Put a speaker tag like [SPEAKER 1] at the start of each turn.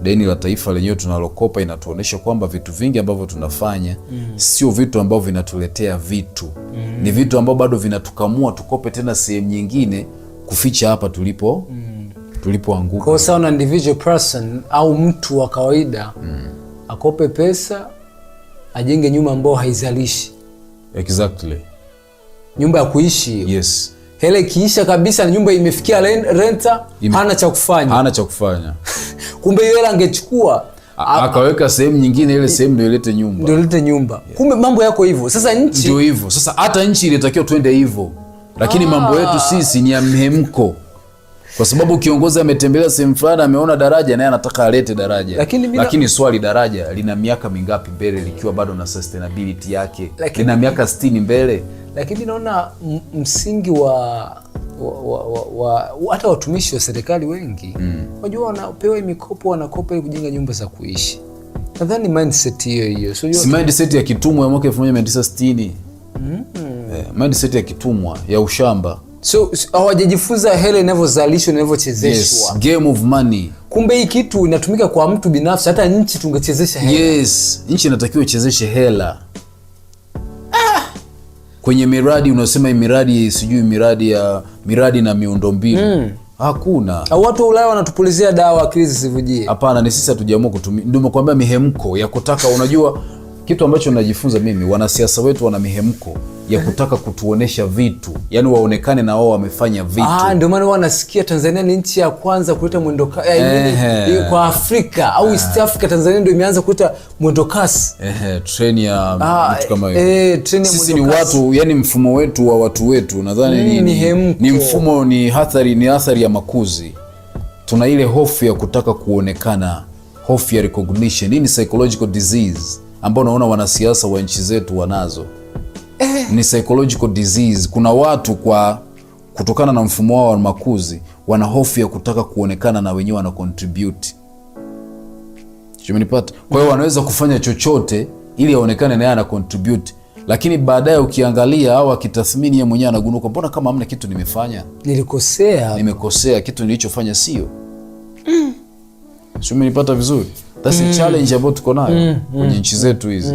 [SPEAKER 1] deni la taifa lenyewe tunalokopa inatuonesha kwamba vitu vingi ambavyo tunafanya sio vitu ambavyo vinatuletea vitu. Ni vitu ambavyo bado vinatukamua tukope tena sehemu nyingine kuficha hapa tulipoanguka.
[SPEAKER 2] Kwa sababu na individual person au mtu wa kawaida akope pesa ajenge nyumba ambayo haizalishi.
[SPEAKER 1] Exactly.
[SPEAKER 2] Nyumba ya kuishi.
[SPEAKER 1] Yes.
[SPEAKER 2] Hele ikiisha kabisa na nyumba imefikia renta, hana cha kufanya. Kumbe hiyo hela angechukua
[SPEAKER 1] akaweka sehemu nyingine, ile sehemu ndio ilete nyumba.
[SPEAKER 2] Kumbe mambo yako hivyo. Sasa nchi
[SPEAKER 1] ndio hivyo. Sasa hata nchi ilitakiwa twende hivyo. Lakini mambo yetu sisi ni ya mhemko. Kwa sababu kiongozi ametembelea sehemu fulani, ameona daraja, naye anataka alete daraja. Lakini swali, daraja lina miaka mingapi mbele likiwa bado na sustainability yake? Lina miaka 60 mbele.
[SPEAKER 2] Lakini naona msingi wa hata watumishi wa serikali wengi wajua wanapewa mikopo, wanakopa ili kujenga nyumba za kuishi. Nadhani mindset hiyo.
[SPEAKER 1] Si mindset ya kitumwa ya mwaka 1960. Mindset ya kitumwa ya ushamba.
[SPEAKER 2] So hawajajifunza hela inavyozalishwa, inavyochezeshwa.
[SPEAKER 1] Yes, game of money.
[SPEAKER 2] Kumbe hii kitu inatumika kwa mtu binafsi, hata nchi tungechezesha hela.
[SPEAKER 1] Yes, nchi inatakiwa ichezeshe hela. Kwenye miradi unasema miradi sijui miradi na miundombinu. Hakuna.
[SPEAKER 2] Au watu wa Ulaya wanatupulizia dawa akili zisivujie.
[SPEAKER 1] Hapana, ni sisi hatujaamua kutumia. Ndio nakwambia mihemko ya kutaka, unajua kitu ambacho najifunza mimi, wanasiasa wetu wana mihemko ya kutaka kutuonesha vitu, yani waonekane na wao wamefanya vitu.
[SPEAKER 2] Ndio maana wanasikia Tanzania ni nchi ya kwanza kuleta mwendo kasi kwa Afrika au East Africa. Tanzania ndio imeanza kuleta mwendo kasi.
[SPEAKER 1] Treni ya vitu kama hiyo. Sisi ni watu, yani mfumo wetu wa watu wetu nadhani ni mfumo, ni athari ya makuzi. Tuna ile hofu ya kutaka kuonekana, hofu ya recognition. Hii ni psychological disease ambao naona wanasiasa wa nchi zetu wanazo. Ni psychological disease. Kuna watu kutokana na mfumo wao wa makuzi wana hofu ya kutaka kuonekana na wenyewe wana contribute. Umenipata? Kwa hiyo wanaweza kufanya chochote ili aonekane na yeye ana contribute, lakini baadaye ukiangalia au akitathmini yeye mwenyewe anagunduka, mbona kama hamna kitu nimefanya? Nimekosea, kitu nilichofanya sio. Umenipata vizuri? That's a challenge ambayo tuko nayo kwenye nchi zetu hizi.